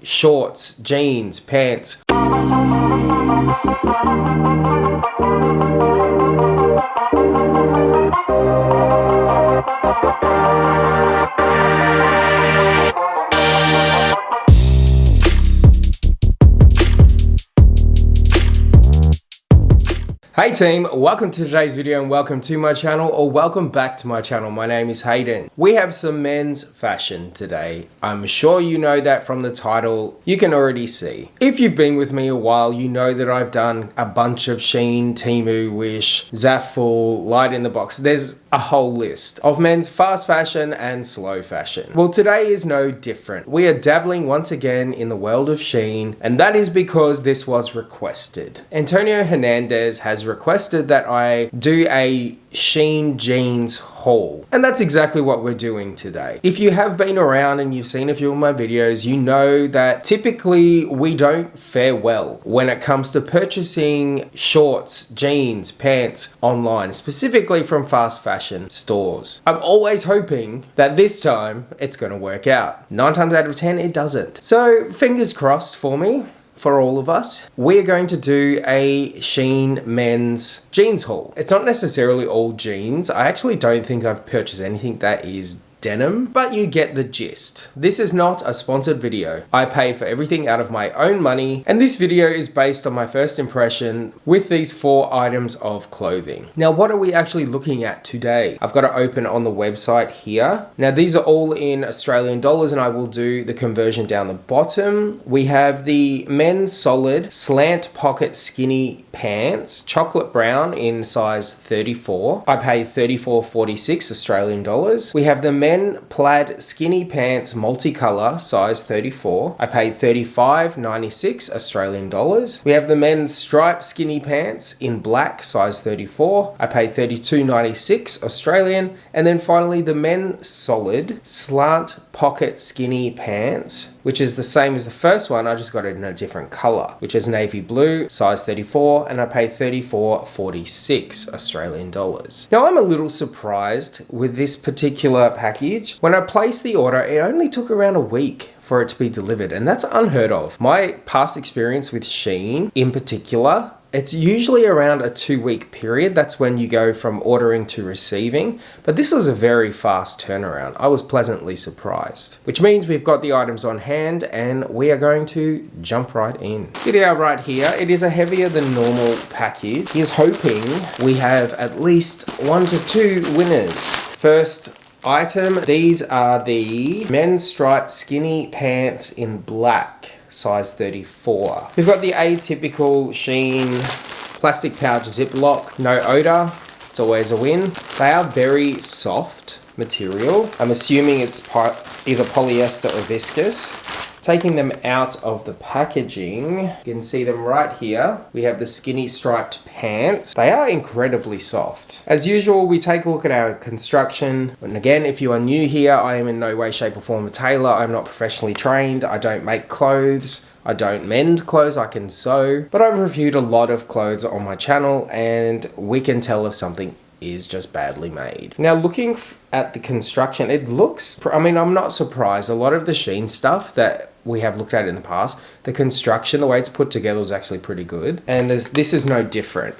shorts, jeans, pants. Hey team, welcome to today's video and welcome to my channel, or welcome back to my channel. My name is Hayden. We have some men's fashion today. I'm sure you know that from the title. You can already see. If you've been with me a while, you know that I've done a bunch of Shein, Temu, Wish, Zaful, Light in the Box. There's a whole list of men's fast fashion and slow fashion. Well, today is no different. We are dabbling once again in the world of Shein, and that is because this was requested. Antonio Hernandez has requested that I do a Shein jeans haul, and that's exactly what we're doing today. If you have been around and you've seen a few of my videos, you know that typically we don't fare well when it comes to purchasing shorts, jeans, pants online, specifically from fast fashion stores. I'm always hoping that this time it's going to work out. 9 times out of 10 it doesn't. So fingers crossed for me. For all of us, we're going to do a Shein men's jeans haul. It's not necessarily all jeans. I actually don't think I've purchased anything that is denim, but you get the gist. This is not a sponsored video. I paid for everything out of my own money, and this video is based on my first impression with these 4 items of clothing. Now, what are we actually looking at today? I've got it open on the website here. Now, these are all in Australian dollars, and I will do the conversion down the bottom. We have the men's solid slant pocket skinny pants, chocolate brown in size 34. I paid 34.46 Australian dollars. We have the men plaid skinny pants multicolor size 34. I paid 35.96 Australian dollars. We have the men's striped skinny pants in black size 34. I paid 32.96 Australian. And then finally the men's solid slant pocket skinny pants, which is the same as the first one. I just got it in a different color, which is navy blue size 34, and I paid 34.46 Australian dollars. Now I'm a little surprised with this particular package. When I placed the order, it only took around a week for it to be delivered, and that's unheard of. My past experience with Shein in particular, it's usually around a 2-week period. That's when you go from ordering to receiving. But this was a very fast turnaround. I was pleasantly surprised. Which means we've got the items on hand and we are going to jump right in. Video right here. It is a heavier than normal package. Here's hoping we have at least 1 to 2 winners. First item, these are the men's striped skinny pants in black. Size 34. We've got the atypical Shein plastic pouch Ziploc, no odor. It's always a win. They are very soft material. I'm assuming it's either polyester or viscose. Taking them out of the packaging, you can see them right here. We have the skinny striped pants. They are incredibly soft. As usual, we take a look at our construction. And again, if you are new here, I am in no way, shape or form a tailor. I'm not professionally trained. I don't make clothes. I don't mend clothes, I can sew. But I've reviewed a lot of clothes on my channel and we can tell if something is just badly made. Now looking at the construction, it looks, I mean, I'm not surprised. A lot of the Shein stuff that we have looked at in the past, the construction, the way it's put together was actually pretty good. And this is no different.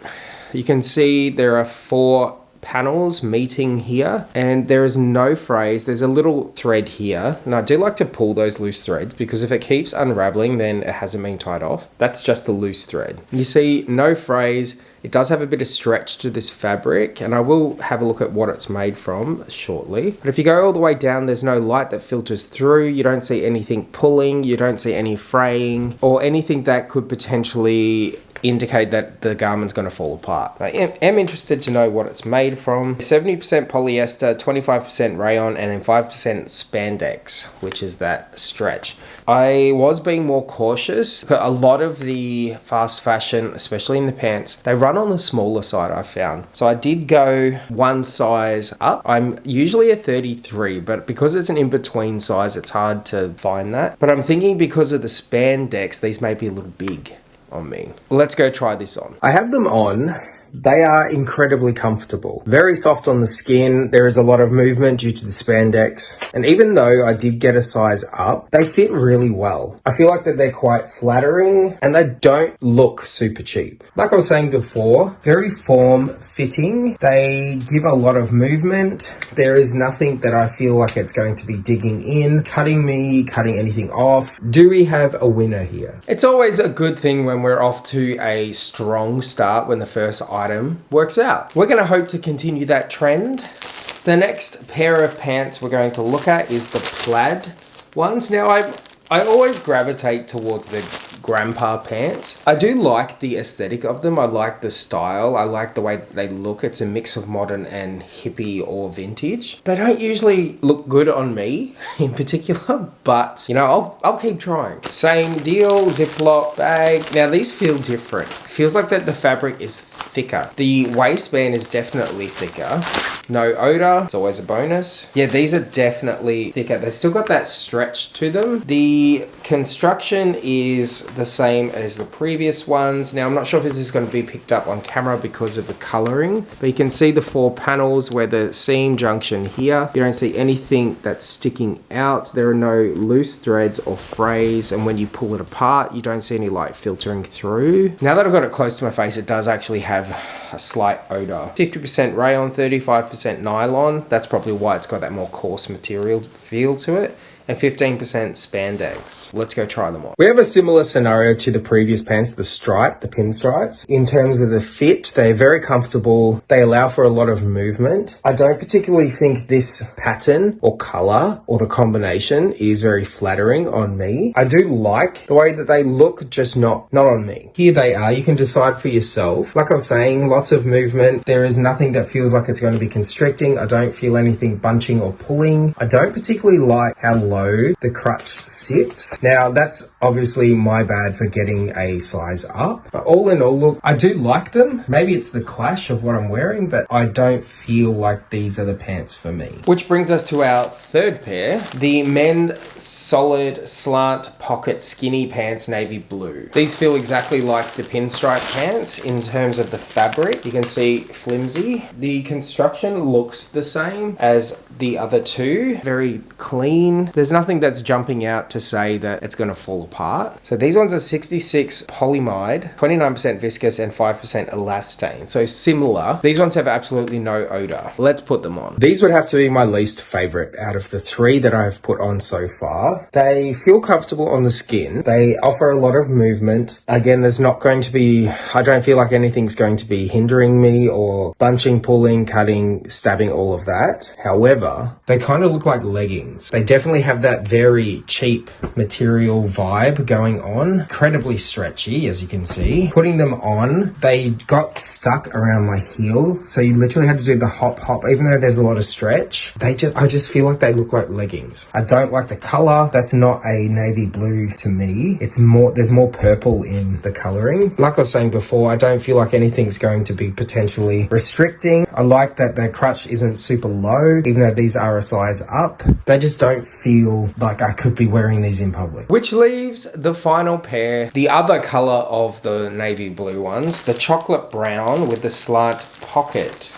You can see there are 4 panels meeting here and there is no phrase. There's a little thread here, and I do like to pull those loose threads because if it keeps unraveling then it hasn't been tied off. That's just a loose thread. You see no phrase. It does have a bit of stretch to this fabric, and I will have a look at what it's made from shortly. But if you go all the way down, there's no light that filters through. You don't see anything pulling. You don't see any fraying or anything that could potentially indicate that the garment's going to fall apart. I am interested to know what it's made from. 70% polyester, 25% rayon, and then 5% spandex, which is that stretch. I was being more cautious. A lot of the fast fashion, especially in the pants, they run on the smaller side, I found. So I did go 1 size up. I'm usually a 33, but because it's an in-between size, it's hard to find that. But I'm thinking because of the spandex, these may be a little big on me. Let's go try this on. I have them on They are incredibly comfortable. Very soft on the skin. There is a lot of movement due to the spandex. And even though I did get a size up, they fit really well. I feel like that they're quite flattering and they don't look super cheap. Like I was saying before, very form-fitting. They give a lot of movement. There is nothing that I feel like it's going to be digging in, cutting anything off. Do we have a winner here? It's always a good thing when we're off to a strong start when the first item works out. We're going to hope to continue that trend. The next pair of pants we're going to look at is the plaid ones. Now I always gravitate towards the grandpa pants. I do like the aesthetic of them. I like the style. I like the way that they look. It's a mix of modern and hippie or vintage. They don't usually look good on me in particular, but you know, I'll keep trying. Same deal, Ziploc bag. Now these feel different. Feels like that the fabric is thicker. The waistband is definitely thicker. No odor, it's always a bonus. Yeah, these are definitely thicker. They've still got that stretch to them. The construction is the same as the previous ones. Now, I'm not sure if this is going to be picked up on camera because of the coloring, but you can see the 4 panels where the seam junction here. You don't see anything that's sticking out. There are no loose threads or frays, and when you pull it apart, you don't see any light filtering through. Now that I've got it close to my face, it does actually have a slight odor. 50% rayon, 35% nylon. That's probably why it's got that more coarse material feel to it. And 15% spandex. Let's go try them on. We have a similar scenario to the previous pants, the pinstripes. In terms of the fit, they're very comfortable. They allow for a lot of movement. I don't particularly think this pattern or color or the combination is very flattering on me. I do like the way that they look, just not on me. Here they are. You can decide for yourself. Like I was saying, lots of movement. There is nothing that feels like it's going to be constricting. I don't feel anything bunching or pulling. I don't particularly like how low the crutch sits. Now that's obviously my bad for getting a size up, but all in all, look, I do like them. Maybe it's the clash of what I'm wearing, but I don't feel like these are the pants for me. Which brings us to our third pair, the men solid slant pocket skinny pants navy blue. These feel exactly like the pinstripe pants in terms of the fabric. You can see flimsy. The construction looks the same as the other two. Very clean. There's nothing that's jumping out to say that it's going to fall apart. So these ones are 66 polyamide, 29% viscose and 5% elastane. So similar. These ones have absolutely no odor. Let's put them on. These would have to be my least favorite out of the 3 that I've put on so far. They feel comfortable on the skin. They offer a lot of movement. Again, there's not going to be, I don't feel like anything's going to be hindering me or bunching, pulling, cutting, stabbing, all of that. However, they kind of look like leggings. They definitely have that very cheap material vibe going on. Incredibly stretchy, as you can see. Putting them on, they got stuck around my heel, so you literally had to do the hop, even though there's a lot of stretch. I just feel like they look like leggings. I don't like the color. That's not a navy blue to me. There's more purple in the coloring. Like I was saying before, I don't feel like anything's going to be potentially restricting. I like that the crutch isn't super low, even though these are a size up. They just don't feel like I could be wearing these in public. Which leaves the final pair, the other color of the navy blue ones, the chocolate brown with the slant pocket.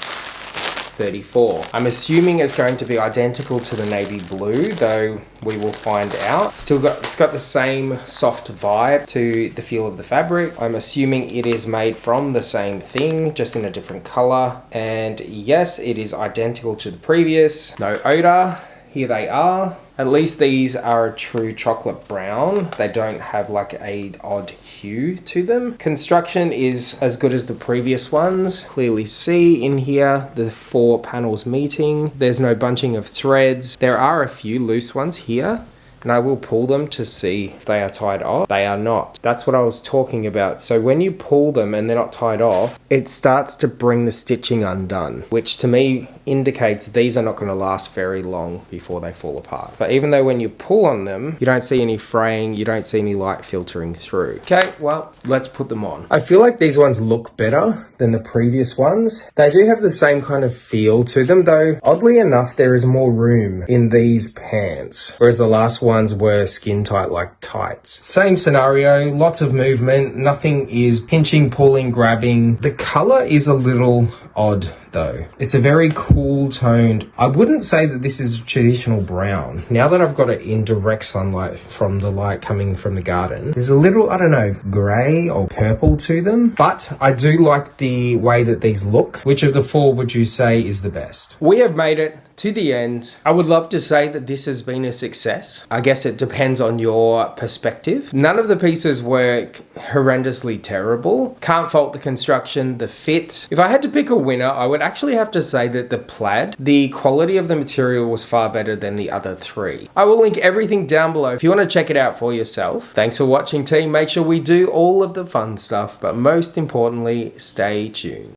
34. I'm assuming it's going to be identical to the navy blue, though we will find out. It's got the same soft vibe to the feel of the fabric. I'm assuming it is made from the same thing, just in a different color. And yes, it is identical to the previous. No odor. Here they are. At least these are a true chocolate brown. They don't have like a odd hue to them. Construction is as good as the previous ones. Clearly see in here the 4 panels meeting. There's no bunching of threads. There are a few loose ones here, and I will pull them to see if they are tied off. They are not. That's what I was talking about. So when you pull them and they're not tied off, it starts to bring the stitching undone, which to me indicates these are not going to last very long before they fall apart. But even though when you pull on them, you don't see any fraying, you don't see any light filtering through. Okay, well, let's put them on. I feel like these ones look better than the previous ones. They do have the same kind of feel to them, though oddly enough, there is more room in these pants, whereas the last one ones were skin tight like tights. Same scenario, lots of movement, nothing is pinching, pulling, grabbing. The color is a little odd though. It's a very cool toned. I wouldn't say that this is traditional brown. Now that I've got it in direct sunlight from the light coming from the garden, there's a little, I don't know, gray or purple to them, but I do like the way that these look. Which of the four would you say is the best? We have made it to the end. I would love to say that this has been a success. I guess it depends on your perspective. None of the pieces were horrendously terrible. Can't fault the construction, the fit. If I had to pick a winner, I would actually have to say that the plaid, the quality of the material was far better than the other three. I will link everything down below if you want to check it out for yourself. Thanks for watching, team. Make sure we do all of the fun stuff, but most importantly, stay tuned.